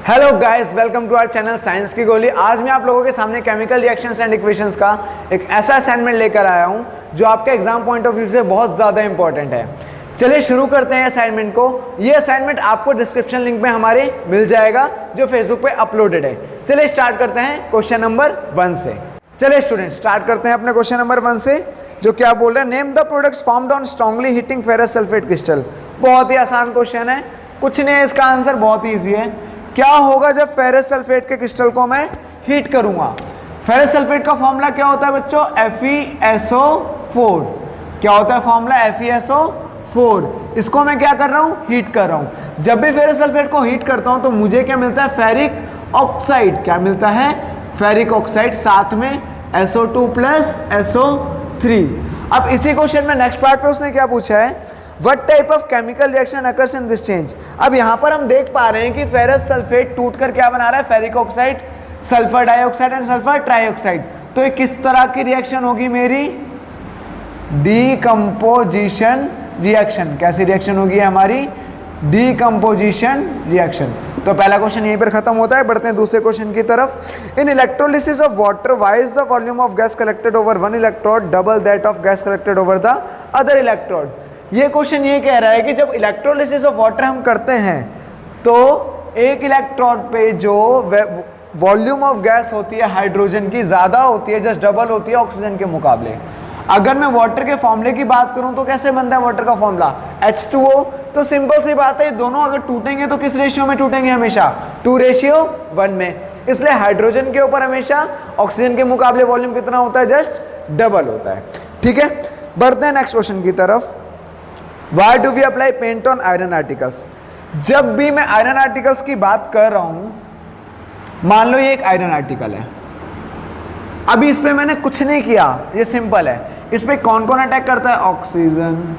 Hello guys, welcome to our channel science की गोली। आज मैं आप लोगों के सामने केमिकल रिएक्शंस एंड इक्वेशंस का एक ऐसा असाइनमेंट लेकर आया हूं जो आपके एग्जाम पॉइंट ऑफ व्यू से बहुत ज़्यादा इंपॉर्टेंट है। चलिए शुरू करते हैं असाइनमेंट को। ये असाइनमेंट आपको डिस्क्रिप्शन लिंक में हमारे मिल जाएगा जो फेसबुक पे अपलोडेड है। चलिए स्टार्ट करते हैं क्वेश्चन नंबर 1 से। चलिए स्टूडेंट स्टार्ट करते हैं अपने क्वेश्चन नंबर 1 से, जो क्या बोल रहे हैं, name the products formed on strongly heating ferrous sulphate crystal. बहुत ही आसान क्वेश्चन है, कुछ नहीं है, इसका आंसर बहुत ही ईजी है। क्या होगा जब फेरस सल्फेट के क्रिस्टल को मैं हीट करूंगा? फेरस सल्फेट का फॉर्मूला क्या होता है बच्चों? FeSO4। क्या होता है फॉर्मूला? FeSO4। इसको मैं क्या कर रहा हूं? हीट कर रहा हूं। जब भी फेरस सल्फेट को हीट करता हूं तो मुझे क्या मिलता है? Ferric oxide. क्या मिलता है? फेरिक ऑक्साइड, साथ में SO2 प्लस SO3। अब इसी क्वेश्चन में नेक्स्ट पार्ट पे उसने क्या पूछा है, What type of chemical reaction occurs in this change? अब यहाँ पर हम देख पा रहे हैं कि फेरस सल्फेट टूटकर क्या बना रहा है? Ferric oxide, sulphur dioxide and sulphur trioxide. तो ये किस तरह की रिएक्शन होगी मेरी? Decomposition reaction. कैसी रिएक्शन होगी हमारी? Decomposition reaction. तो पहला क्वेश्चन यहीं पर खत्म होता है। बढ़ते हैं दूसरे क्वेश्चन की तरफ। In electrolysis of water, why is the volume of gas collected over one electrode double that of gas collected over the other electrode? ये क्वेश्चन ये कह रहा है कि जब इलेक्ट्रोलिसिस ऑफ वाटर हम करते हैं तो एक इलेक्ट्रोड पे जो वॉल्यूम ऑफ गैस होती है हाइड्रोजन की ज़्यादा होती है, जस्ट डबल होती है ऑक्सीजन के मुकाबले। अगर मैं वाटर के फॉर्मूले की बात करूं तो कैसे बनता है वाटर का फॉर्मूला? H2O। तो सिंपल सी बात है, दोनों अगर टूटेंगे तो किस रेशियो में टूटेंगे? हमेशा 2:1 में। इसलिए हाइड्रोजन के ऊपर हमेशा ऑक्सीजन के मुकाबले वॉल्यूम कितना होता है? जस्ट डबल होता है। ठीक है, बढ़ते हैं नेक्स्ट क्वेश्चन की तरफ। Why do we apply paint on iron articles? जब भी मैं आयरन आर्टिकल्स की बात कर रहा हूं, मान लो ये एक आयरन आर्टिकल है, अभी इस पे मैंने कुछ नहीं किया, ये सिंपल है। इस पे कौन कौन अटैक करता है? ऑक्सीजन,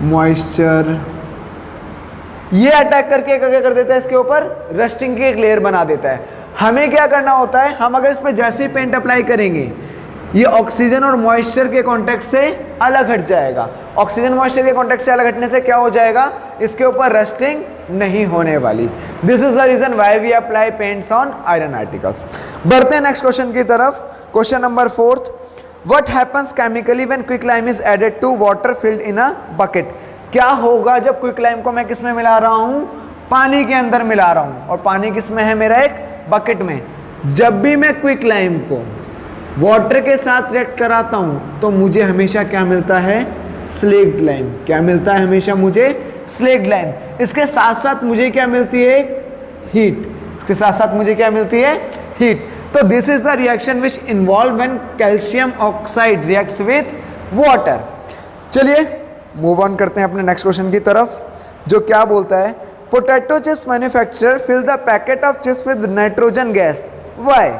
मॉइस्चर, ये अटैक करके क्या कर देता है? इसके ऊपर रस्टिंग की एक लेयर बना देता है। हमें क्या करना होता है, हम अगर इस पे जैसे ही पेंट अप्लाई करेंगे ये ऑक्सीजन और मॉइस्चर के कांटेक्ट से अलग हट जाएगा। ऑक्सीजन मॉइस्चर के कांटेक्ट से अलग हटने से क्या हो जाएगा? इसके ऊपर रस्टिंग नहीं होने वाली। This is the reason why we apply paints on iron articles. बढ़ते हैं नेक्स्ट क्वेश्चन की तरफ। Question number 4, what happens chemically when quicklime is added to water filled in a bucket? क्या होगा जब क्विकलाइम को मैं किस में मिला रहा हूं? पानी के अंदर मिला रहा हूं, और पानी किस में है? मेरा एक बकेट में। जब भी मैं क्विकलाइम को वाटर के साथ रिएक्ट कराता हूं तो मुझे हमेशा क्या मिलता है? Slaked lime. क्या मिलता है? हमेशा मुझे स्लेक्ड लाइम। इसके साथ साथ मुझे क्या मिलती है? हीट। इसके साथ साथ मुझे क्या मिलती है? हीट। तो this is the reaction which involve when calcium oxide reacts with water. चलिए मूव ऑन करते हैं अपने नेक्स्ट क्वेश्चन की तरफ, जो क्या बोलता है, potato chips manufacturer fill the packet of chips with nitrogen gas, why?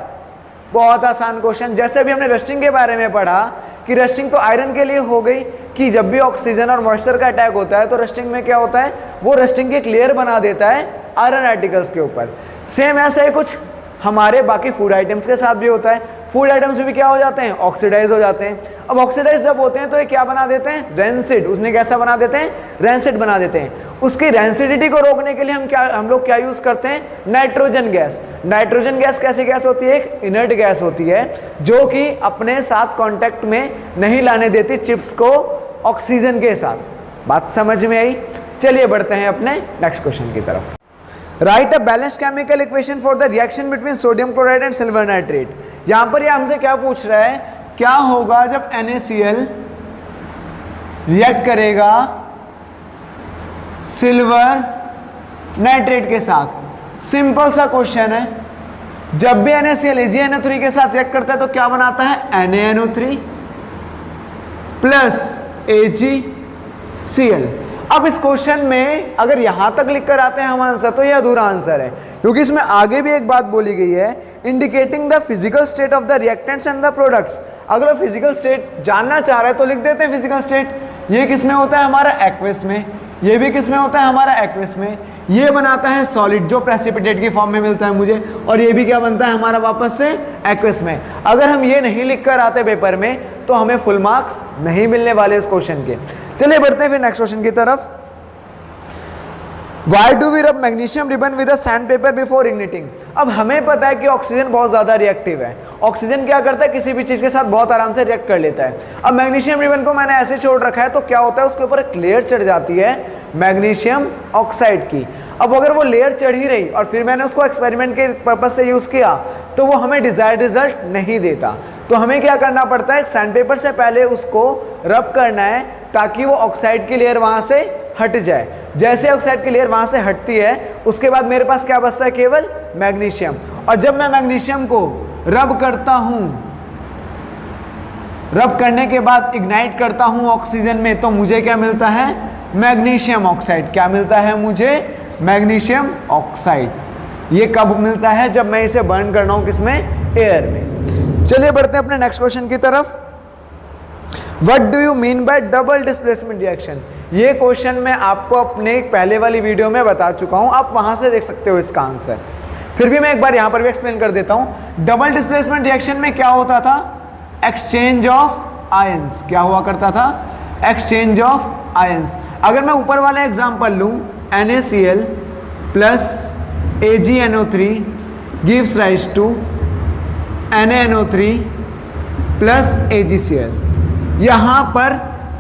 बहुत आसान क्वेश्चन। जैसे अभी हमने रस्टिंग के बारे में पढ़ा कि रस्टिंग तो आयरन के लिए हो गई, कि जब भी ऑक्सीजन और मॉइस्चर का अटैक होता है तो रस्टिंग में क्या होता है? वो रस्टिंग की एक लेयर बना देता है आयरन आर्टिकल्स के ऊपर। सेम ऐसा ही कुछ हमारे बाकी फूड आइटम्स के साथ भी होता है। फूड आइटम्स भी क्या हो जाते हैं? ऑक्सीडाइज हो जाते हैं। अब ऑक्सीडाइज जब होते हैं तो ये क्या बना देते हैं? रेंसिड। उसने कैसा बना देते हैं? रेंसिड बना देते हैं। उसकी रेंसिडिटी को रोकने के लिए हम लोग क्या यूज करते हैं? Nitrogen gas. नाइट्रोजन गैस कैसी गैस होती है? एक इनर्ट गैस होती है जो कि अपने साथ कॉन्टेक्ट में नहीं लाने देती चिप्स को ऑक्सीजन के साथ। बात समझ में आई? चलिए बढ़ते हैं अपने नेक्स्ट क्वेश्चन की तरफ। Right a balanced chemical equation for the reaction between sodium chloride and silver nitrate. यहां पर ये हमसे क्या पूछ रहा है, क्या होगा जब NaCl रिएक्ट करेगा सिल्वर नाइट्रेट के साथ? सिंपल सा क्वेश्चन है। जब भी NaCl AgNO3 के साथ रिएक्ट करता है तो क्या बनाता है? NaNO3 plus AgCl। अब इस क्वेश्चन में अगर यहां तक लिख कर आते हैं हम आंसर, तो यह अधूरा आंसर है, क्योंकि इसमें आगे भी एक बात बोली गई है, indicating the physical state of the reactants and the products. अगर फिजिकल स्टेट जानना चाह रहे हैं तो लिख देते हैं फिजिकल स्टेट। ये किस में होता है? हमारा एक्वस में। ये भी किस में होता है? हमारा एक्वस में। ये बनाता है सॉलिड जो प्रेसिपिटेट की फॉर्म में मिलता है मुझे, और ये भी क्या बनता है? हमारा वापस से एक्वस में। अगर हम ये नहीं लिख कर आते पेपर में तो हमें फुल मार्क्स नहीं मिलने वाले इस क्वेश्चन के। चलिए बढ़ते हैं फिर नेक्स्ट क्वेश्चन की तरफ। वाई डू वी रब magnesium ribbon with sand paper before igniting. अब हमें पता है कि ऑक्सीजन बहुत ज़्यादा रिएक्टिव है। ऑक्सीजन क्या करता है, किसी भी चीज़ के साथ बहुत आराम से रिएक्ट कर लेता है। अब मैग्नीशियम रिबन को मैंने ऐसे छोड़ रखा है तो क्या होता है, उसके ऊपर एक लेयर चढ़ जाती है मैग्नीशियम ऑक्साइड की। अब अगर वो लेयर चढ़ ही रही और फिर मैंने उसको एक्सपेरिमेंट के पर्पज से यूज़ किया तो वो हमें डिजायर्ड रिजल्ट नहीं देता। तो हमें क्या करना पड़ता है, सैंड पेपर से पहले उसको रब करना है ताकि वो ऑक्साइड की लेयर वहाँ से हट जाए। जैसे ऑक्साइड की लेयर वहाँ से हटती है उसके बाद मेरे पास क्या बचता है, केवल मैग्नीशियम। और जब मैं मैग्नीशियम को रब करता हूँ, रब करने के बाद इग्नाइट करता हूँ ऑक्सीजन में, तो मुझे क्या मिलता है, मैग्नीशियम ऑक्साइड। क्या मिलता है मुझे, मैग्नीशियम ऑक्साइड। ये कब मिलता है, जब मैं इसे बर्न कर रहा हूँ, किसमें, एयर में। चलिए बढ़ते हैं अपने नेक्स्ट क्वेश्चन की तरफ। What do you mean by double displacement reaction? ये क्वेश्चन मैं आपको अपने पहले वाली वीडियो में बता चुका हूँ, आप वहाँ से देख सकते हो इसका आंसर। फिर भी मैं एक बार यहाँ पर भी एक्सप्लेन कर देता हूँ। डबल डिस्प्लेसमेंट रिएक्शन में क्या होता था, एक्सचेंज ऑफ आयंस। क्या हुआ करता था, एक्सचेंज ऑफ आयंस। अगर मैं ऊपर वाला एग्जाम्पल लूँ, NaCl plus AgNO3 gives rise to NaNO3 plus AgCl। यहाँ पर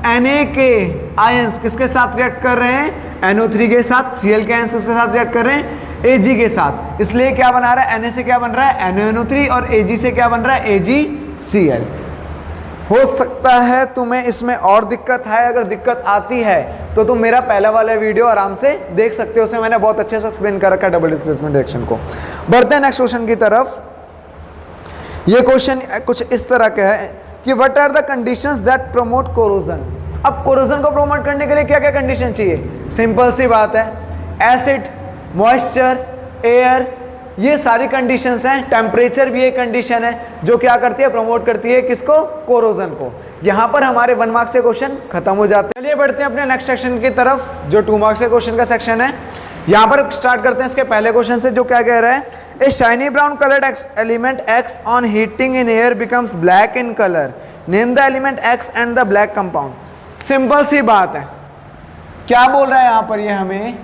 Na के आयंस किसके साथ रिएक्ट कर रहे हैं, NO3 के साथ। Cl के आयंस किसके साथ रिएक्ट कर रहे हैं, Ag के साथ। इसलिए क्या बना रहा है, Na से क्या बन रहा है, NaNO3, और Ag से क्या बन रहा है, AgCl। हो सकता है तुम्हें इसमें और दिक्कत है, अगर दिक्कत आती है तो तुम मेरा पहला वाला वीडियो आराम से देख सकते हो, उसमें मैंने बहुत अच्छे से एक्सप्लेन कर रखा है डबल डिस्प्लेसमेंट रिएक्शन को। बढ़ते हैं नेक्स्ट क्वेश्चन की तरफ। ये क्वेश्चन कुछ इस तरह का है कि what are the conditions that promote corrosion. अब कोरोजन को प्रमोट करने के लिए क्या क्या कंडीशन चाहिए, सिंपल सी बात है, एसिड, मॉइस्चर, एयर, ये सारी कंडीशंस हैं। टेम्परेचर भी एक कंडीशन है जो क्या करती है, प्रमोट करती है किसको, कोरोजन को। यहाँ पर हमारे 1 मार्क्स से क्वेश्चन खत्म हो जाते हैं। चलिए बढ़ते हैं अपने नेक्स्ट सेक्शन की तरफ, जो 2 मार्क्स के क्वेश्चन का सेक्शन है। यहाँ पर स्टार्ट करते हैं इसके पहले क्वेश्चन से, जो क्या कह रहा है, a shiny brown coloured element X on heating in air becomes black in colour, name the element X and the black compound. Simple सी बात है, क्या बोल रहा है यहाँ पर ये हमें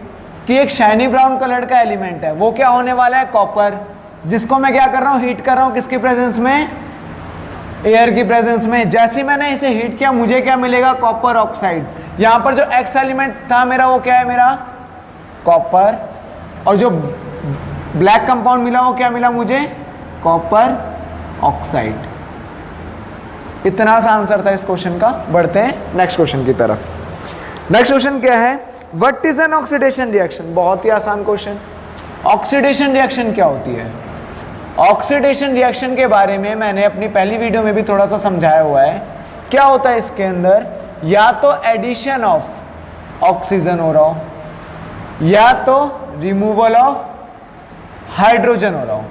कि एक शाइनी ब्राउन कलर का एलिमेंट है, वो क्या होने वाला है, कॉपर, जिसको मैं क्या कर रहा हूँ, हीट कर रहा हूँ, किसकी प्रेजेंस में, एयर की प्रेजेंस में। जैसे मैंने इसे हीट किया मुझे क्या मिलेगा, कॉपर ऑक्साइड। यहाँ पर जो एक्स एलिमेंट था मेरा, वो क्या है, मेरा कॉपर, और जो ब्लैक कंपाउंड मिला वो क्या मिला मुझे, कॉपर ऑक्साइड। इतना सा आंसर था इस क्वेश्चन का। बढ़ते हैं नेक्स्ट क्वेश्चन की तरफ। नेक्स्ट क्वेश्चन क्या है, what is an oxidation reaction. बहुत ही आसान क्वेश्चन। ऑक्सीडेशन रिएक्शन क्या होती है, ऑक्सीडेशन रिएक्शन के बारे में मैंने अपनी पहली वीडियो में भी थोड़ा सा समझाया हुआ है। क्या होता है इसके अंदर, या तो एडिशन ऑफ ऑक्सीजन हो रहा हो, या तो रिमूवल ऑफ हाइड्रोजन हो रहा हो,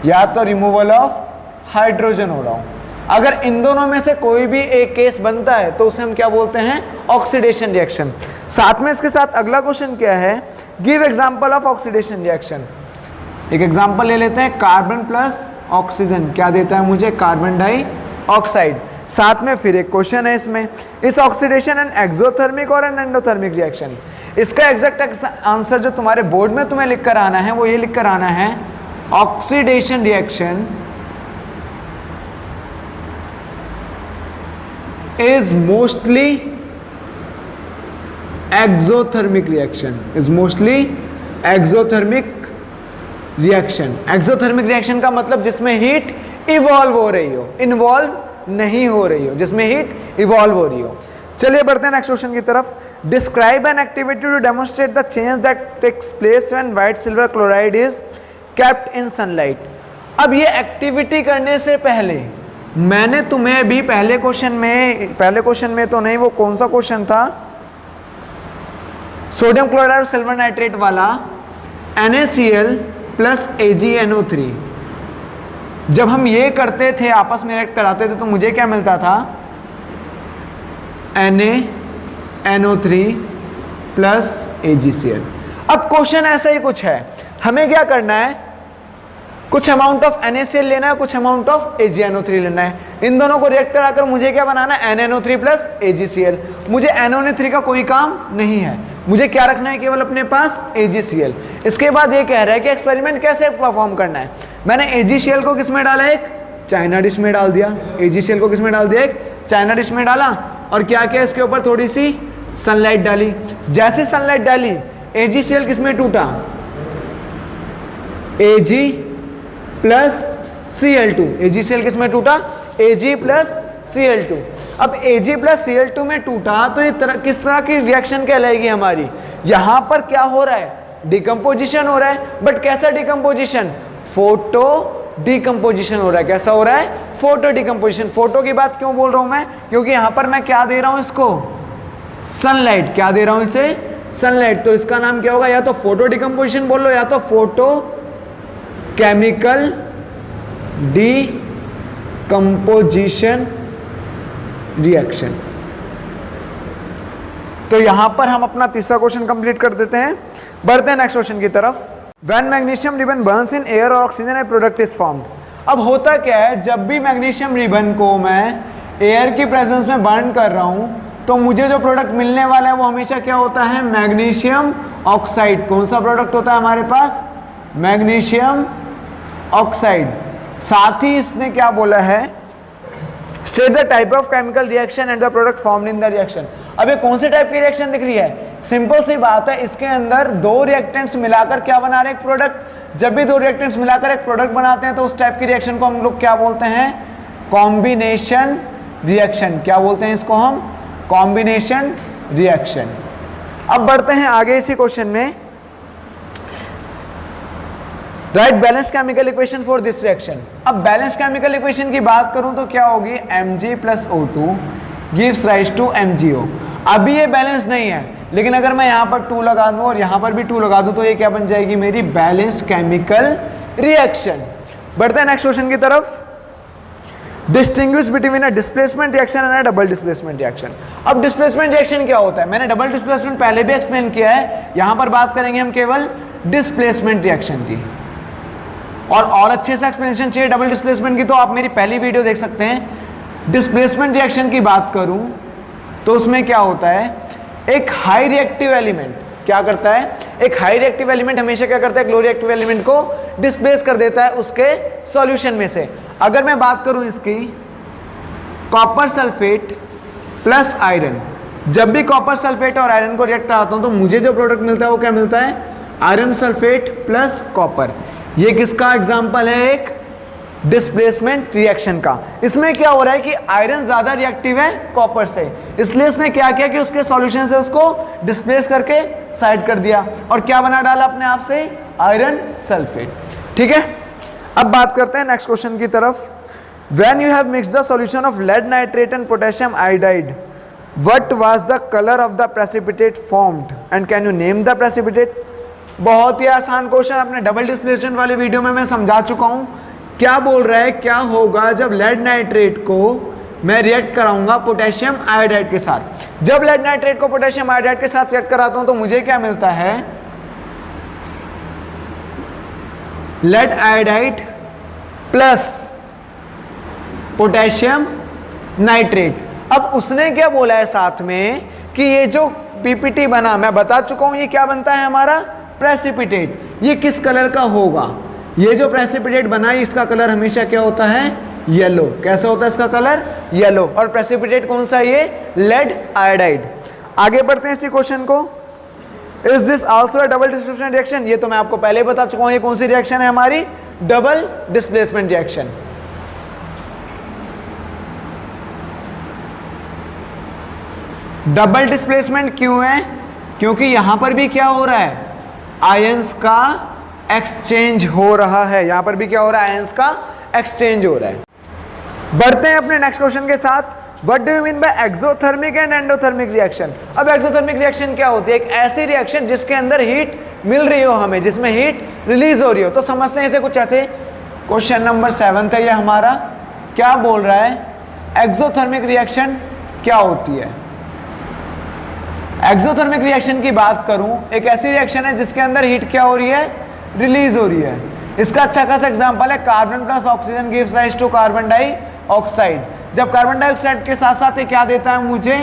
या तो रिमूवल ऑफ हाइड्रोजन हो रहा हो। अगर इन दोनों में से कोई भी एक केस बनता है तो उसे हम क्या बोलते हैं, ऑक्सीडेशन रिएक्शन। साथ में इसके साथ अगला क्वेश्चन क्या है, give example of oxidation reaction. एक एग्जांपल ले लेते हैं, कार्बन प्लस ऑक्सीजन क्या देता है मुझे, कार्बन डाइऑक्साइड। साथ में फिर एक क्वेश्चन है इसमें, इस ऑक्सीडेशन एंड एक्सोथर्मिक और एन एंडोथर्मिक रिएक्शन। इसका एग्जैक्ट आंसर जो तुम्हारे बोर्ड में तुम्हें लिख कर आना है वो ये लिख कर आना है, oxidation reaction is mostly exothermic reaction, is mostly exothermic reaction। exothermic reaction का मतलब जिसमें हीट इवॉल्व हो रही हो, इन्वॉल्व नहीं हो रही हो, जिसमें हीट इवॉल्व हो रही हो। चलिए बढ़ते हैं नेक्स्ट क्वेश्चन की तरफ। Describe an activity to demonstrate the change that takes place when white silver chloride is kept in sunlight. अब ये एक्टिविटी करने से पहले मैंने तुम्हें भी पहले क्वेश्चन में तो नहीं, वो कौन सा क्वेश्चन था, सोडियम क्लोराइड और सिल्वर नाइट्रेट वाला, NaCl प्लस AgNO3। जब हम ये करते थे, आपस में रिएक्ट कराते थे, तो मुझे क्या मिलता था, NaNO3 प्लस AgCl। अब क्वेश्चन ऐसा ही कुछ है, हमें क्या करना है, कुछ अमाउंट ऑफ NaCl लेना है, कुछ अमाउंट ऑफ AgNO3 लेना है। इन दोनों को रिएक्ट कराकर मुझे क्या बनाना है, NaNO3 प्लस AgCl। मुझे NaNO3 का कोई काम नहीं है, मुझे क्या रखना है, केवल अपने पास AgCl। इसके बाद ये कह रहा है कि एक्सपेरिमेंट कैसे परफॉर्म करना है। मैंने AgCl को किस में डाला, एक चाइना डिश में डाल दिया। AgCl को किस में डाल दिया, एक चाइना डिश में डाला, और क्या किया, इसके ऊपर थोड़ी सी सनलाइट डाली। जैसे सनलाइट डाली AgCl किस में टूटा, Ag प्लस Cl2। AgCl किस में टूटा, Ag प्लस Cl2। अब Ag प्लस Cl2 में टूटा तो ये किस तरह की रिएक्शन कहलाएगी हमारी। यहां पर क्या हो रहा है, डिकम्पोजिशन हो रहा है, बट कैसा डिकम्पोजिशन, फोटो डिकम्पोजिशन हो रहा है। कैसा हो रहा है, फोटो डिकम्पोजिशन। फोटो की बात क्यों बोल रहा हूं मैं, क्योंकि यहां पर मैं क्या दे रहा हूं इसको, सनलाइट। क्या दे रहा हूं इसे, सनलाइट। तो इसका नाम क्या होगा, या तो फोटो डिकम्पोजिशन बोल लो, या तो फोटो केमिकल डिकम्पोजिशन रिएक्शन। तो यहां पर हम अपना तीसरा क्वेश्चन कंप्लीट कर देते हैं। बढ़ते हैं नेक्स्ट क्वेश्चन की तरफ। When magnesium ribbon burns in air और oxygen a product is formed. अब होता क्या है, जब भी मैग्नीशियम रिबन को मैं एयर की प्रेजेंस में बर्न कर रहा हूं तो मुझे जो प्रोडक्ट मिलने वाला है वो हमेशा क्या होता है, मैग्नीशियम ऑक्साइड। कौन सा प्रोडक्ट होता है हमारे पास, मैग्नीशियम ऑक्साइड। साथ ही इसने क्या बोला है, state the type of chemical reaction and the product formed in the reaction. अब ये कौन से टाइप की रिएक्शन दिख रही है, सिंपल सी बात है, इसके अंदर दो रिएक्टेंट्स मिलाकर क्या बना रहे हैं, एक प्रोडक्ट। जब भी दो रिएक्टेंट्स मिलाकर एक प्रोडक्ट बनाते हैं तो उस टाइप की रिएक्शन को हम लोग क्या बोलते हैं, कॉम्बिनेशन रिएक्शन। क्या बोलते हैं इसको हम, कॉम्बिनेशन रिएक्शन। अब बढ़ते हैं आगे इसी क्वेश्चन में। Write balance chemical equation for this reaction. अब बैलेंस केमिकल इक्वेशन की बात करूं तो क्या होगी, Mg plus O2 gives rise to MgO। अभी ये बैलेंस नहीं है, लेकिन अगर मैं यहां पर 2 लगा दूं और यहां पर भी 2 लगा दूं तो ये क्या बन जाएगी, मेरी बैलेंस्ड केमिकल रिएक्शन। बढ़ते हैं नेक्स्ट क्वेश्चन की तरफ। Distinguish between a displacement reaction and a double displacement reaction. अब डिस्प्लेसमेंट रिएक्शन क्या होता है, मैंने डबल डिस्प्लेसमेंट पहले भी एक्सप्लेन किया है, यहां पर बात करेंगे हम केवल डिस्प्लेसमेंट रिएक्शन की। और अच्छे से एक्सप्लेनेशन चाहिए डबल डिस्प्लेसमेंट की तो आप मेरी पहली वीडियो देख सकते हैं। डिस्प्लेसमेंट रिएक्शन की बात करूं तो उसमें क्या होता है, एक हाई रिएक्टिव एलिमेंट क्या करता है, एक हाई रिएक्टिव एलिमेंट हमेशा क्या करता है, लो रिएक्टिव एलिमेंट को डिस्प्लेस कर देता है उसके सॉल्यूशन में से। अगर मैं बात करूं इसकी, कॉपर सल्फेट प्लस आयरन, जब भी कॉपर सल्फेट और आयरन को रिएक्ट कराता हूं तो मुझे जो प्रोडक्ट मिलता है वो क्या मिलता है, आयरन सल्फेट प्लस कॉपर। ये किसका एग्जाम्पल है, एक डिस्प्लेसमेंट रिएक्शन का। इसमें क्या हो रहा है कि आयरन ज्यादा रिएक्टिव है कॉपर से, इसलिए इसने क्या किया कि उसके सॉल्यूशन से उसको डिस्प्लेस करके साइड कर दिया और क्या बना डाला अपने आप से, आयरन सल्फेट। ठीक है, अब बात करते हैं नेक्स्ट क्वेश्चन की तरफ। When you have mixed the solution of lead nitrate and potassium iodide, what was the colour of the precipitate formed and can you name the precipitate. बहुत ही आसान क्वेश्चन, अपने डबल डिस्प्लेसमेंट वाली video में मैं समझा चुका हूं। क्या बोल रहा है, क्या होगा जब लेड नाइट्रेट को मैं रिएक्ट कराऊंगा पोटेशियम आयोडाइड के साथ। जब लेड नाइट्रेट को पोटेशियम आयोडाइड के साथ रिएक्ट कराता हूं तो मुझे क्या मिलता है, lead iodide plus potassium nitrate. अब उसने क्या बोला है साथ में कि ये जो पीपीटी बना, मैं बता चुका हूं ये क्या बनता है हमारा, प्रेसिपिटेट। ये किस कलर का होगा, ये जो प्रेसिपिटेट बना है इसका कलर हमेशा क्या होता है, येलो। कैसा होता है इसका कलर, येलो। और प्रेसिपिटेट कौन सा है, ये लेड आयोडाइड। आगे बढ़ते हैं इसी क्वेश्चन को। Is this also a double displacement reaction. ये तो मैं आपको पहले बता चुका हूं, ये कौन सी रिएक्शन है हमारी, double displacement reaction. Double displacement क्यों है, क्योंकि यहां पर भी क्या हो रहा है, आयंस का एक्सचेंज हो रहा है। यहां पर भी क्या हो रहा है, आयंस का एक्सचेंज हो रहा है। बढ़ते हैं अपने नेक्स्ट क्वेश्चन के साथ। What do you mean by exothermic and endothermic reaction. अब एक्सोथर्मिक रिएक्शन क्या होती है, एक ऐसी रिएक्शन जिसके अंदर हीट मिल रही हो हमें, जिसमें हीट रिलीज हो रही हो। तो समझते हैं इसे कुछ ऐसे। क्वेश्चन नंबर 7 है ये हमारा। क्या बोल रहा है, एक्सोथर्मिक रिएक्शन क्या होती है। एक्सोथर्मिक रिएक्शन की बात करूं, एक ऐसी रिएक्शन है जिसके अंदर हीट क्या हो रही है, रिलीज हो रही है। इसका अच्छा खासा एग्जांपल है carbon plus oxygen gives rise to carbon dioxide. जब कार्बन डाइऑक्साइड के साथ साथ ये क्या देता है मुझे,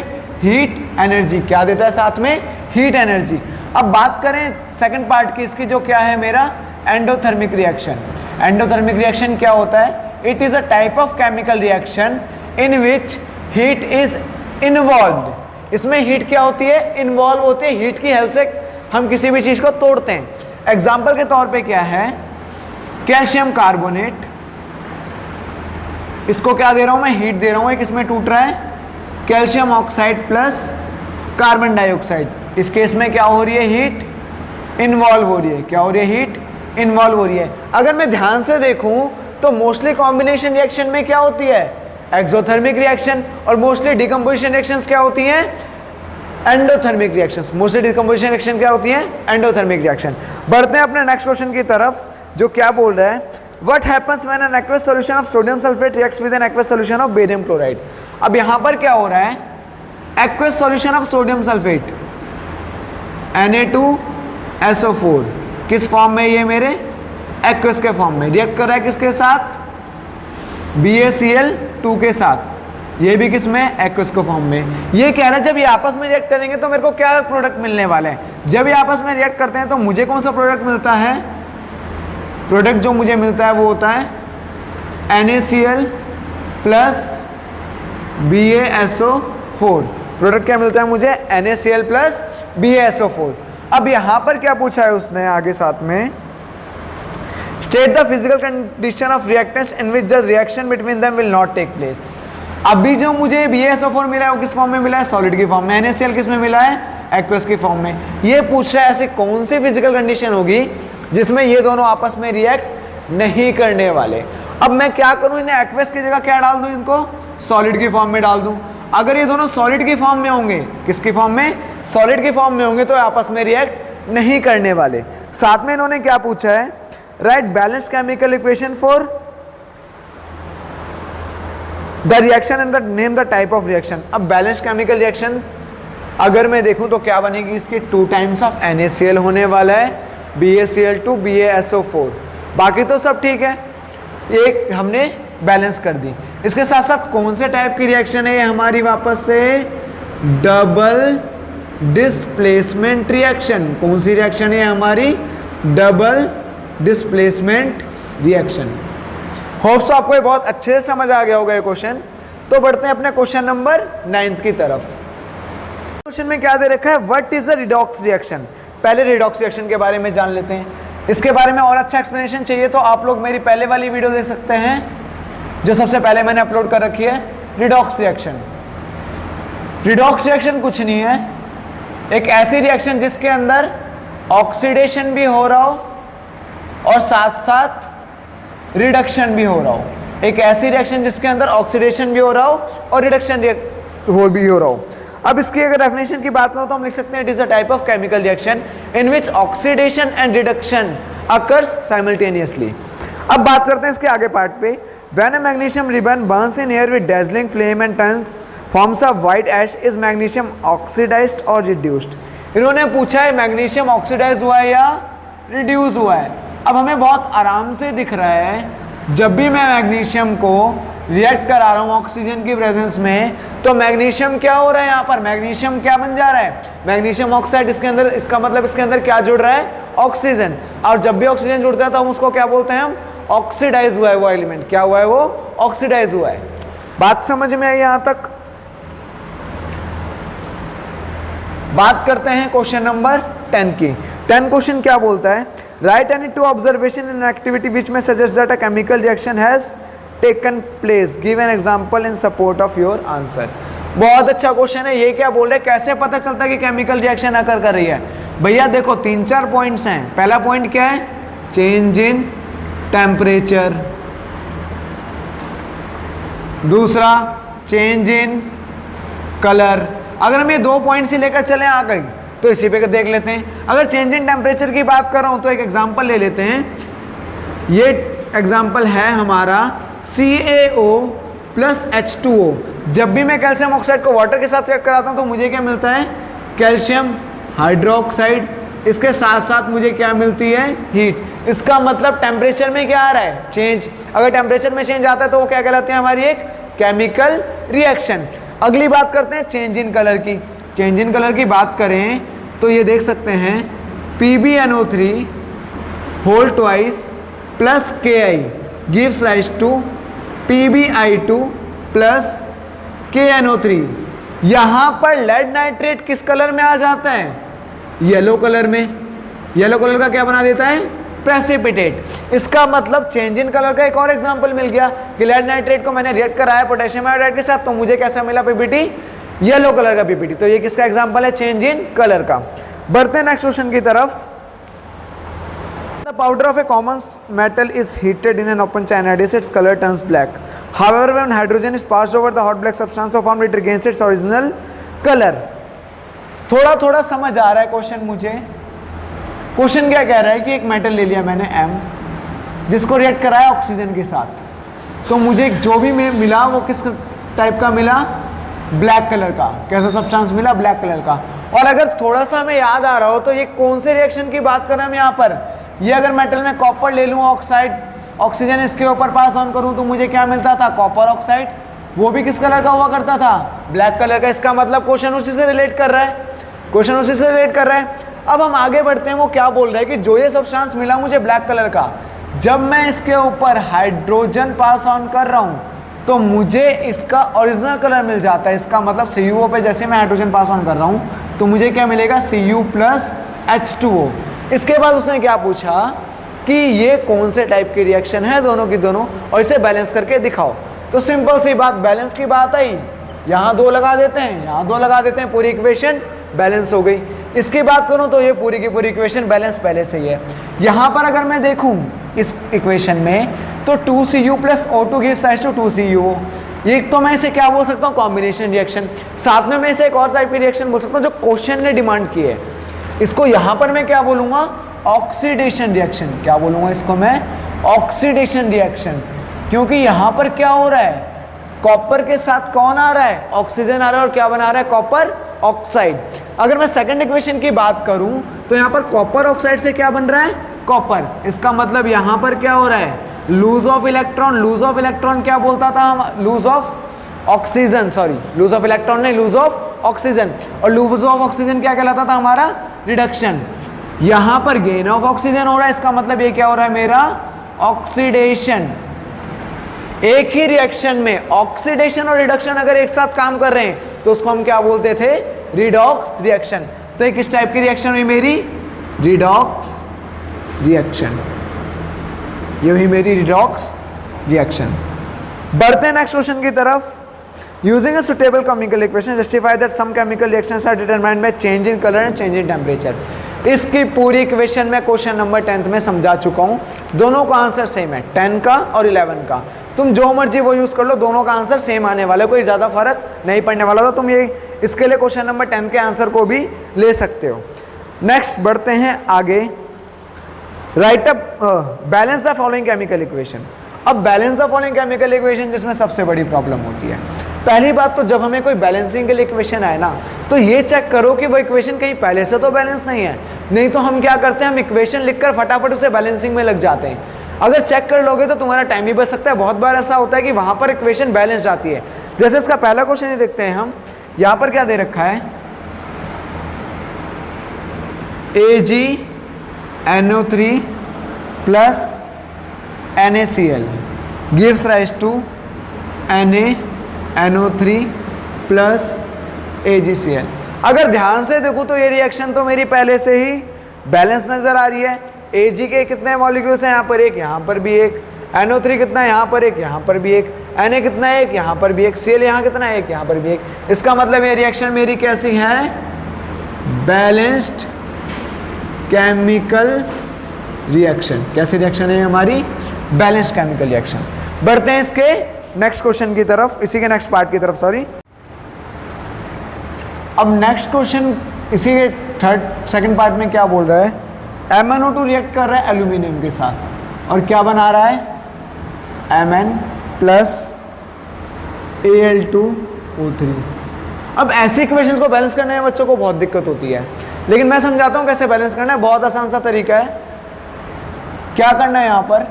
हीट एनर्जी। क्या देता है साथ में, हीट एनर्जी। अब बात करें सेकंड पार्ट की इसकी, जो क्या है मेरा एंडोथर्मिक रिएक्शन। एंडोथर्मिक रिएक्शन क्या होता है, it is a type of chemical reaction in which heat is involved. इसमें हीट क्या होती है, इन्वॉल्व होती है। हीट की हेल्प से हम किसी भी चीज को तोड़ते हैं। एग्जाम्पल के तौर पे क्या है, कैल्शियम कार्बोनेट, इसको क्या दे रहा हूं मैं, हीट दे रहा हूं। एक इसमें टूट रहा है calcium oxide plus carbon dioxide. इस केस में क्या हो रही है, हीट इन्वॉल्व हो रही है। क्या हो रही है, हीट इन्वॉल्व हो रही है। अगर मैं ध्यान से देखूं तो मोस्टली कॉम्बिनेशन रिएक्शन में क्या होती है, एक्सोथर्मिक रिएक्शन, और मोस्टली डिकम्पोजिशन रिएक्शंस क्या होती हैं, endothermic reactions. Mostly decomposition reaction क्या होती हैं, एंडोथर्मिक रिएक्शन। बढ़ते हैं अपने नेक्स्ट क्वेश्चन की तरफ, जो क्या बोल रहा है, what happens when an aqueous solution of sodium sulphate reacts with an aqueous solution of barium chloride. अब यहां पर क्या हो रहा है, aqueous solution of sodium sulphate Na2SO4 किस फॉर्म में, ये मेरे एक्वस के फॉर्म में रिएक्ट कर रहा है, किसके साथ, BaCl2 के साथ। ये भी किस में, एक्वस के फॉर्म में। ये कह रहा है जब ये आपस में रिएक्ट करेंगे तो मेरे को क्या प्रोडक्ट मिलने वाले हैं। जब ये आपस में रिएक्ट करते हैं तो मुझे कौन सा प्रोडक्ट मिलता है, प्रोडक्ट जो मुझे मिलता है वो होता है NaCl प्लस BaSO4। प्रोडक्ट क्या मिलता है मुझे, NaCl प्लस BaSO4। अब यहां पर क्या पूछा है उसने आगे साथ में, state the physical condition of reactants in which the reaction between them will not take place. अभी जो मुझे BaSO4 मिला है वो किस फॉर्म में मिला है, सॉलिड की फॉर्म में। NaCl किस में मिला है, एक्वस की फॉर्म में। ये पूछ रहा है ऐसी कौन सी फिजिकल कंडीशन होगी जिसमें ये दोनों आपस में रिएक्ट नहीं करने वाले। अब मैं क्या करूं, इन्हें एक्वस की जगह क्या डाल दूं, इनको सॉलिड की फॉर्म में डाल दूं। अगर ये दोनों सॉलिड की फॉर्म में होंगे, किसकी फॉर्म में, सॉलिड की फॉर्म में होंगे, तो आपस में रिएक्ट नहीं करने वाले। साथ में इन्होंने क्या पूछा है, right balanced chemical equation for the reaction and the name the type of reaction. अब बैलेंस्ड केमिकल रिएक्शन अगर मैं देखूं तो क्या बनेगी, इसके 2 टाइम्स ऑफ NaCl होने वाला है, BaCl2 BaSO4। बाकी तो सब ठीक है, एक हमने बैलेंस कर दी। इसके साथ साथ कौन से टाइप की रिएक्शन है ये हमारी, वापस से डबल डिस्प्लेसमेंट रिएक्शन। कौन सी रिएक्शन है हमारी, double displacement reaction. Hope so आपको ये बहुत अच्छे से समझ आ गया होगा ये क्वेश्चन। तो बढ़ते हैं अपने क्वेश्चन नंबर 9 की तरफ। क्वेश्चन में क्या दे रखा है, what is a redox reaction. पहले रिडॉक्स रिएक्शन के बारे में जान लेते हैं। इसके बारे में और अच्छा एक्सप्लेनेशन चाहिए तो आप लोग मेरी पहले वाली वीडियो देख सकते हैं, जो सबसे पहले मैंने अपलोड कर रखी है, रिडॉक्स रिएक्शन। रिडॉक्स रिएक्शन कुछ नहीं है, एक ऐसी रिएक्शन जिसके अंदर ऑक्सीडेशन भी हो रहा हो और साथ साथ रिडक्शन भी हो रहा हो। एक ऐसी रिएक्शन जिसके अंदर ऑक्सीडेशन भी हो रहा हो और रिडक्शन भी हो रहा हो। अब इसकी अगर डेफिनेशन की बात करो तो हम लिख सकते हैं, it is a type of chemical reaction in which oxidation and reduction occurs simultaneously. अब बात करते हैं इसके आगे पार्ट पे। When a magnesium ribbon burns in air with dazzling flame and turns forms a white ash, is magnesium oxidized और reduced. इन्होंने पूछा है मैग्नीशियम ऑक्सीडाइज हुआ है या रिड्यूस हुआ है। अब हमें बहुत आराम से दिख रहा है, जब भी मैं मैग्नीशियम को रिएक्ट करा रहा हूँ ऑक्सीजन की प्रेजेंस में, तो मैग्नीशियम क्या हो रहा है, यहाँ पर मैग्नीशियम क्या बन जा रहा है, मैग्नीशियम ऑक्साइड। इसके अंदर, इसका मतलब इसके अंदर क्या जुड़ रहा है, ऑक्सीजन। और जब भी ऑक्सीजन जुड़ता है तो हम उसको क्या बोलते हैं, हम ऑक्सीडाइज हुआ है वो एलिमेंट। क्या हुआ है वो, ऑक्सीडाइज हुआ है। बात समझ में आई यहाँ तक। बात करते हैं क्वेश्चन नंबर 10 की। 10 क्वेश्चन क्या बोलता है, write any 2 observation in activity which में suggest that a chemical reaction has taken place, give an example in support of your answer. बहुत अच्छा क्वेश्चन है। ये क्या बोल रहे हैं, कैसे पता चलता है कि केमिकल रिएक्शन अकर कर रही है। भैया देखो 3-4 पॉइंट्स हैं। पहला पॉइंट क्या है, चेंज इन टेम्परेचर। दूसरा चेंज इन कलर। अगर हम ये 2 पॉइंट्स ही लेकर चले आ गए तो इसी पे देख लेते हैं। अगर चेंज इन टेम्परेचर की बात कर रहा हूं तो एक एग्जांपल ले लेते हैं। ये एग्जांपल है हमारा CaO प्लस H2O। जब भी मैं कैल्शियम ऑक्साइड को वाटर के साथ रिएक्ट कराता हूं तो मुझे क्या मिलता है, कैल्शियम हाइड्रोक्साइड। इसके साथ साथ मुझे क्या मिलती है, हीट। इसका मतलब टेम्परेचर में क्या आ रहा है, चेंज। अगर टेम्परेचर में चेंज आता है तो वो क्या कहलाती है, हमारी एक केमिकल रिएक्शन। अगली बात करते हैं चेंज इन कलर की। चेंज इन कलर की बात करें तो ये देख सकते हैं PbNO3 whole twice plus Ki gives rise to PbI2 plus KNO3। यहां पर लेड नाइट्रेट किस कलर में आ जाता है, येलो कलर में। येलो कलर का क्या बना देता है, प्रेसिपिटेट। इसका मतलब चेंज इन कलर का एक और एग्जांपल मिल गया कि लेड नाइट्रेट को मैंने रिएक्ट कराया पोटेशियम आयोडाइड के साथ, तो मुझे कैसा मिला पीपीटी, येलो कलर का पीपीटी। तो ये किसका एग्जांपल है, चेंज इन कलर का। बढ़ते हैं नेक्स्ट क्वेश्चन की तरफ। The powder of a common metal is heated in an open china dish. Its color turns black. However, when hydrogen is passed over the hot black substance of form, it regains its original color. थोड़ा थोड़ा समझ आ रहा है question मुझे। Question क्या कह रहा है कि एक मेटल ले लिया मैंने M, जिसको रिएक्ट कराया ऑक्सीजन के साथ, तो मुझे जो भी मिला वो किस टाइप का मिला, ब्लैक कलर का। कैसा सब्सटेंस मिला, ब्लैक कलर का। और अगर थोड़ा सा हमें याद आ रहा हो तो ये कौन से रिएक्शन की बात कर रहे हैं हम यहाँ पर। ये अगर मेटल में कॉपर ले लूँ ऑक्साइड, ऑक्सीजन इसके ऊपर पास ऑन करूँ तो मुझे क्या मिलता था, कॉपर ऑक्साइड। वो भी किस कलर का हुआ करता था, ब्लैक कलर का। इसका मतलब क्वेश्चन उसी से रिलेट कर रहा है, क्वेश्चन उसी से रिलेट कर रहा है। अब हम आगे बढ़ते हैं। वो क्या बोल रहा है कि जो ये सब्सटेंस मिला मुझे ब्लैक कलर का, जब मैं इसके ऊपर हाइड्रोजन पास ऑन कर रहा हूँ तो मुझे इसका ओरिजिनल कलर मिल जाता है। इसका मतलब CuO पे जैसे मैं हाइड्रोजन पास ऑन कर रहा हूँ तो मुझे क्या मिलेगा, Cu प्लस H2O। इसके बाद उसने क्या पूछा कि ये कौन से टाइप की रिएक्शन है, दोनों की दोनों, और इसे बैलेंस करके दिखाओ। तो सिंपल सी बात, बैलेंस की बात आई, यहाँ 2 लगा देते हैं, यहाँ 2 लगा देते हैं, पूरी इक्वेशन बैलेंस हो गई। इसकी बात करूँ तो ये पूरी की पूरी इक्वेशन बैलेंस पहले से ही है। यहाँ पर अगर मैं देखूँ इस इक्वेशन में तो 2Cu plus O2 gives rise to 2CuO। ये तो मैं इसे क्या बोल सकता हूँ, कॉम्बिनेशन रिएक्शन। साथ में मैं इसे एक और टाइप की रिएक्शन बोल सकता हूँ जो क्वेश्चन ने डिमांड की है। इसको यहाँ पर मैं क्या बोलूँगा, ऑक्सीडेशन रिएक्शन। क्या बोलूँगा इसको मैं, ऑक्सीडेशन रिएक्शन। क्योंकि यहाँ पर क्या हो रहा है, कॉपर के साथ कौन आ रहा है, ऑक्सीजन आ रहा है, और क्या बना रहा है, कॉपर ऑक्साइड। अगर मैं सेकंड इक्वेशन की बात करूं तो यहाँ पर कॉपर ऑक्साइड से क्या बन रहा है, कॉपर। इसका मतलब यहाँ पर क्या हो रहा है, loss of electron. Loss of electron क्या बोलता था हम, loss of oxygen, sorry loss of electron नहीं, लूज ऑफ ऑक्सीजन। और लूज ऑफ ऑक्सीजन क्या कहलाता था हमारा, रिडक्शन। यहाँ पर गेन ऑफ ऑक्सीजन हो रहा है, इसका मतलब ये क्या हो रहा है मेरा, ऑक्सीडेशन। एक ही रिएक्शन में ऑक्सीडेशन और रिडक्शन अगर एक साथ काम कर रहे हैं तो उसको हम क्या बोलते थे, रिडॉक्स रिएक्शन। तो ये किस टाइप की रिएक्शन हुई मेरी, रिडॉक्स रिएक्शन। ये हुई मेरी रिडॉक्स रिएक्शन। बढ़ते हैं नेक्स्ट क्वेश्चन की तरफ। Using a suitable chemical equation justify that some chemical reactions are determined by change in colour and change in temperature. इसकी पूरी इक्वेशन मैं क्वेश्चन नंबर 10th में समझा चुका हूँ। दोनों का आंसर सेम है, 10 का और 11 का। तुम जो मर्जी वो यूज़ कर लो, दोनों का आंसर सेम आने वाला है, कोई ज़्यादा फर्क नहीं पड़ने वाला। तो तुम ये इसके लिए क्वेश्चन नंबर 10 के आंसर को भी ले सकते हो। नेक्स्ट बढ़ते हैं आगे। Write up balance the following chemical equation. अब balance the following chemical equation जिसमें सबसे बड़ी प्रॉब्लम होती है। पहली बात तो जब हमें कोई बैलेंसिंग के लिए इक्वेशन आए ना, तो ये चेक करो कि वो इक्वेशन कहीं पहले से तो बैलेंस नहीं है। नहीं तो हम क्या करते हैं, हम इक्वेशन लिखकर फटाफट उसे बैलेंसिंग में लग जाते हैं। अगर चेक कर लोगे तो तुम्हारा टाइम भी बच सकता है। बहुत बार ऐसा होता है कि वहां पर इक्वेशन बैलेंस जाती है। जैसे इसका पहला क्वेश्चन ही देखते हैं हम। यहां पर क्या दे रखा है, AgNO3 plus NaCl gives rise to NaNO3 plus AgCl। अगर ध्यान से देखो तो ये रिएक्शन तो मेरी पहले से ही बैलेंस नजर आ रही है। Ag के कितने मॉलिक्यूल्स हैं, यहाँ पर एक, यहाँ पर भी एक। NO3 कितना है, यहाँ पर एक, यहाँ पर भी एक। Na कितना है, एक, यहाँ पर भी एक। Cl यहाँ कितना है, एक, यहाँ पर भी एक। इसका मतलब ये रिएक्शन मेरी कैसी है, बैलेंस्ड केमिकल रिएक्शन। कैसी रिएक्शन है हमारी, बैलेंस्ड केमिकल रिएक्शन। बढ़ते हैं इसके नेक्स्ट क्वेश्चन की तरफ, इसी के नेक्स्ट पार्ट की तरफ, सॉरी। अब नेक्स्ट क्वेश्चन इसी के सेकंड पार्ट में क्या बोल रहा है, MnO2 रिएक्ट कर रहा है एल्यूमिनियम के साथ और क्या बना रहा है, Mn प्लस Al2O3। अब ऐसे इक्वेशन को बैलेंस करने में बच्चों को बहुत दिक्कत होती है, लेकिन मैं समझाता हूँ कैसे बैलेंस करना है। बहुत आसान सा तरीका है। क्या करना है यहाँ पर,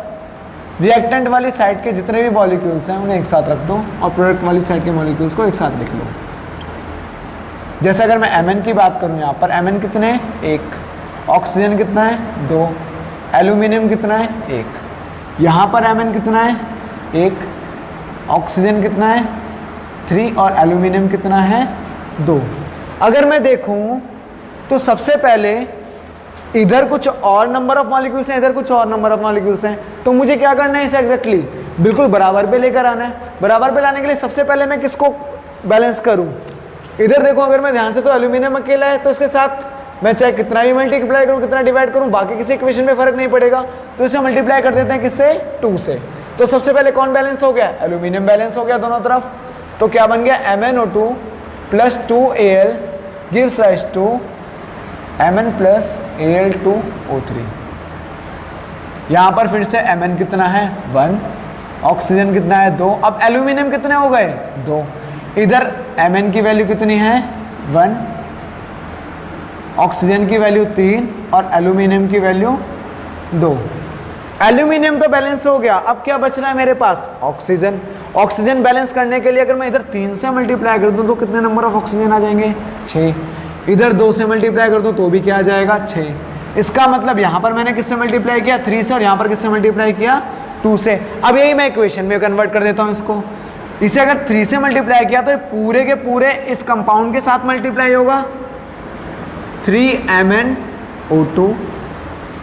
रिएक्टेंट वाली साइड के जितने भी मॉलिक्यूल्स हैं उन्हें एक साथ रख दो और प्रोडक्ट वाली साइड के मॉलिक्यूल्स को एक साथ लिख लो। जैसे अगर मैं Mn की बात करूँ यहाँ पर Mn कितने हैं, 1, ऑक्सीजन कितना है 2, एल्यूमिनियम कितना है 1, यहाँ पर Mn कितना है 1, ऑक्सीजन कितना है 3 और एल्यूमिनियम कितना है 2। अगर मैं देखूँ तो सबसे पहले इधर कुछ और नंबर ऑफ मॉलिक्यूल्स हैं, इधर कुछ और नंबर ऑफ मॉलिक्यूल्स हैं, तो मुझे क्या करना है इसे एग्जैक्टली बिल्कुल बराबर पे लेकर आना है। बराबर पे लाने के लिए सबसे पहले मैं किसको बैलेंस करूं, इधर देखो अगर मैं ध्यान से, तो एल्यूमिनियम अकेला है, तो इसके साथ मैं चाहे कितना भी मल्टीप्लाई करूं, कितना डिवाइड करूं, बाकी किसी इक्वेशन में फर्क नहीं पड़ेगा, तो इसे मल्टीप्लाई कर देते हैं किससे, 2 से। तो सबसे पहले कौन बैलेंस हो गया, एल्यूमिनियम बैलेंस हो गया दोनों तरफ। तो क्या बन गया, MnO2 + 2Al gives rise to Mn + Al2O3। यहाँ पर फिर से Mn कितना है 1, ऑक्सीजन कितना है 2, अब एल्यूमिनियम कितने हो गए 2, इधर Mn की वैल्यू कितनी है 1, ऑक्सीजन की वैल्यू 3 और एल्यूमिनियम की वैल्यू 2। एल्यूमिनियम तो बैलेंस हो गया, अब क्या बच रहा है मेरे पास, ऑक्सीजन। ऑक्सीजन बैलेंस करने के लिए अगर मैं इधर 3 से मल्टीप्लाई कर दूं तो कितने नंबर ऑफ ऑक्सीजन आ जाएंगे 6, इधर 2 से मल्टीप्लाई कर दूं तो भी क्या आ जाएगा 6। इसका मतलब यहाँ पर मैंने किससे मल्टीप्लाई किया 3 से, और यहाँ पर किससे मल्टीप्लाई किया 2 से। अब यही मैं इक्वेशन में कन्वर्ट कर देता हूँ इसको। इसे अगर 3 से मल्टीप्लाई किया तो ये पूरे के पूरे इस कंपाउंड के साथ मल्टीप्लाई होगा, 3MnO2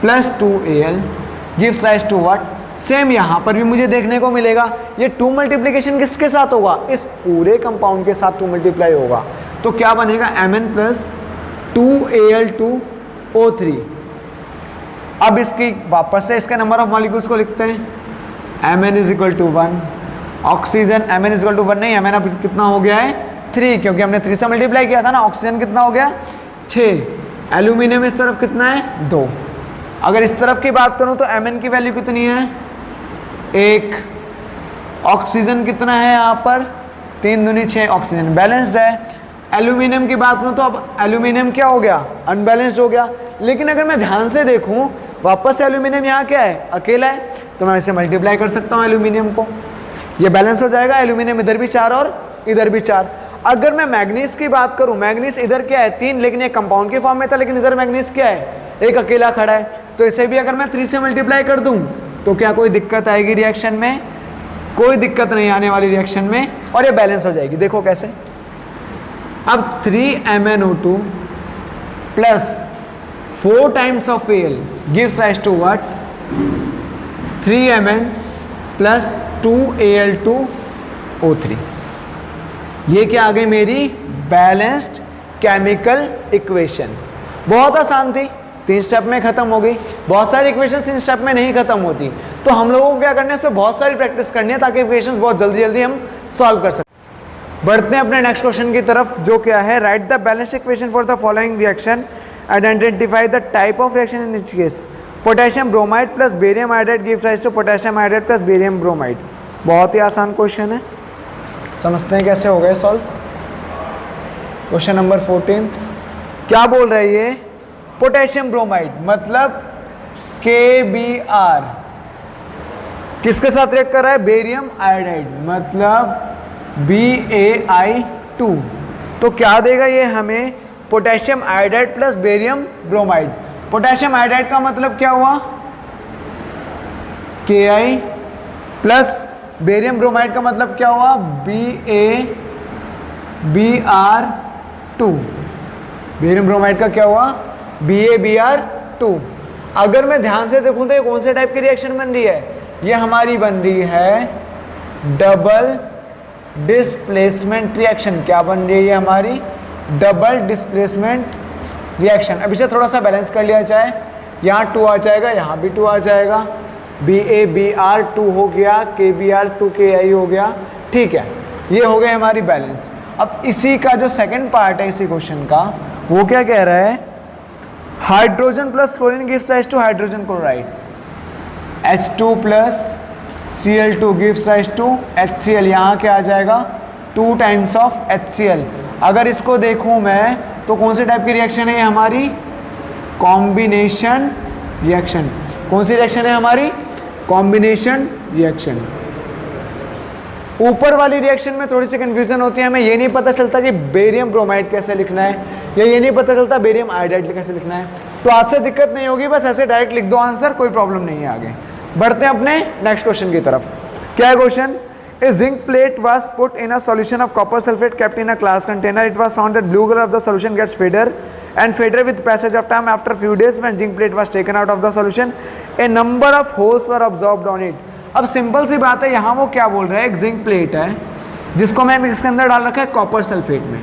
+ 2Al gives rise to what, same यहाँ पर भी मुझे देखने को मिलेगा ये 2 मल्टीप्लिकेशन किसके साथ होगा, इस पूरे कंपाउंड के साथ 2 मल्टीप्लाई होगा। तो क्या बनेगा Mn + 2Al2O3। अब इसकी वापस से इसके नंबर ऑफ मॉलिक्यूल्स को लिखते हैं, Mn = 1, ऑक्सीजन Mn = 1 नहीं, Mn अब कितना हो गया है 3, क्योंकि हमने 3 से मल्टीप्लाई किया था ना। ऑक्सीजन कितना हो गया 6, एल्यूमिनियम इस तरफ कितना है 2। अगर इस तरफ की बात करूं तो Mn की वैल्यू कितनी है 1, ऑक्सीजन कितना है यहाँ पर 3 दूनी 6, ऑक्सीजन बैलेंस्ड है। एल्यूमिनियम की बात करूं तो अब एल्यूमिनियम क्या हो गया, अनबैलेंस्ड हो गया। लेकिन अगर मैं ध्यान से देखूं वापस से एल्यूमिनियम यहाँ क्या है, अकेला है, तो मैं इसे मल्टीप्लाई कर सकता हूँ एल्यूमिनियम को, ये बैलेंस हो जाएगा। एल्यूमिनियम इधर भी 4 और इधर भी 4। अगर मैं मैग्नीज की बात करूं, मैग्नीज इधर क्या है 3, लेकिन ये कंपाउंड के फॉर्म में था, लेकिन इधर मैग्नीज क्या है एक अकेला खड़ा है, तो इसे भी अगर मैं 3 से मल्टीप्लाई कर दूं तो क्या कोई दिक्कत आएगी रिएक्शन में, कोई दिक्कत नहीं आने वाली रिएक्शन में, और ये बैलेंस हो जाएगी। देखो कैसे, अब 3MnO2 + 4 times of Al gives rise to what, 3Mn + 2Al2O3। ये क्या आ गई मेरी बैलेंस्ड केमिकल इक्वेशन। बहुत आसान थी, 3 स्टेप में खत्म हो गई। बहुत सारी इक्वेशंस 3 स्टेप में नहीं खत्म होती, तो हम लोगों को क्या करना है, इसमें बहुत सारी प्रैक्टिस करनी है ताकि इक्वेशंस बहुत जल्दी जल्दी हम सॉल्व कर सकें। बढ़ते हैं अपने नेक्स्ट क्वेश्चन की तरफ, जो क्या है, write the balance equation for the following reaction and identify the type of reaction in each case. Potassium bromide + barium iodide gives rise to potassium iodide + barium bromide. बहुत ही आसान क्वेश्चन है, समझते हैं कैसे हो गए सॉल्व। क्वेश्चन नंबर 14 क्या बोल रहा है ये, पोटेशियम ब्रोमाइड मतलब KBr किसके साथ रिएक्ट कर रहा है, बेरियम आयोडाइड मतलब BaI2। तो क्या देगा ये हमें, potassium iodide + barium bromide. Potassium iodide का मतलब क्या हुआ Ki प्लस बेरियम ब्रोमाइड का मतलब क्या हुआ BaBr2। बेरियम ब्रोमाइड का क्या हुआ BaBr2। अगर मैं ध्यान से देखूं तो ये कौन से टाइप की रिएक्शन बन रही है, ये हमारी बन रही है डबल डिस्प्लेसमेंट रिएक्शन। क्या बन रही है ये हमारी डबल डिस्प्लेसमेंट रिएक्शन। अब इसे थोड़ा सा बैलेंस कर लिया जाए, यहाँ 2 आ जाएगा, यहाँ भी 2 आ जाएगा, BaBr2 हो गया, KBr2Ki हो गया, ठीक है, ये हो गए हमारी बैलेंस। अब इसी का जो सेकंड पार्ट है इसी क्वेश्चन का, वो क्या कह रहा है, hydrogen + chlorine gives rise to hydrogen chloride, H2 + Cl2 gives rise to HCl। यहाँ क्या आ जाएगा 2 times of HCl। अगर इसको देखूँ मैं तो कौन से टाइप की रिएक्शन है ये हमारी, कॉम्बिनेशन रिएक्शन। कौन सी रिएक्शन है हमारी? Combination reaction. ऊपर वाली रिएक्शन में थोड़ी सी कंफ्यूजन होती है, हमें ये नहीं पता चलता कि बेरियम ब्रोमाइड कैसे लिखना है, या ये नहीं पता चलता बेरियम आयोडाइड कैसे लिखना है। तो आज से दिक्कत नहीं होगी, बस ऐसे डायरेक्ट लिख दो आंसर, कोई प्रॉब्लम नहीं है। आगे बढ़ते हैं अपने नेक्स्ट क्वेश्चन की तरफ। क्या है question? A zinc plate was put in a solution of copper sulfate kept in a glass container. It was found that blue color of the solution gets faded and faded with passage of time. After few days, when zinc plate was taken out of the solution, a number of holes were observed on it. अब simple सी बात है, यहाँ वो क्या बोल रहा है, एक जिंक प्लेट है जिसको मैंने इसके अंदर डाल रखा है कॉपर सल्फेट में।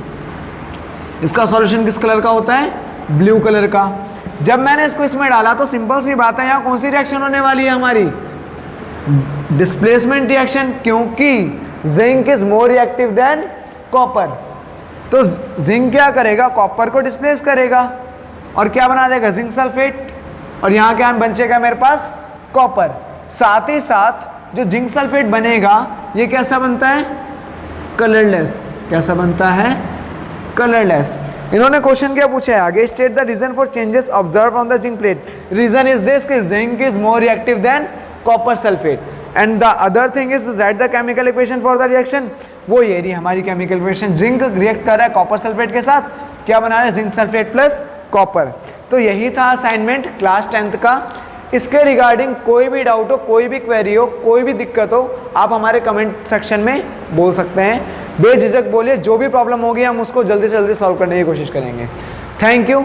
इसका सॉल्यूशन किस कलर का होता है? ब्लू कलर का। जब मैंने इसको इसमें डाला तो सिंपल सी बात है, यहाँ कौन सी रिएक्शन होने वाली है हमारी? डिस्प्लेसमेंट रिएक्शन, क्योंकि zinc is more reactive than copper. तो जिंक क्या करेगा? कॉपर को डिस्प्लेस करेगा और क्या बना देगा? Zinc sulphate. और यहाँ क्या बचेगा मेरे पास? कॉपर। साथ ही साथ जो जिंक सल्फेट बनेगा ये कैसा बनता है? कलरलेस। कैसा बनता है? कलरलेस। इन्होंने क्वेश्चन क्या पूछा है आगे? State the reason for changes observe on the zinc plate. Reason is this कि zinc is more reactive than copper sulphate. And the other thing is write the chemical equation for the reaction. वो ये रही हमारी chemical equation. Zinc react कर रहा है copper sulphate के साथ, क्या बना रहा है? Zinc sulphate plus copper. तो यही था असाइनमेंट क्लास 10th का। इसके रिगार्डिंग कोई भी डाउट हो, कोई भी क्वेरी हो, कोई भी दिक्कत हो, आप हमारे कमेंट सेक्शन में बोल सकते हैं। बेझिझक बोलिए, जो भी प्रॉब्लम होगी हम उसको जल्दी से जल्दी सॉल्व करने की कोशिश करेंगे। Thank you.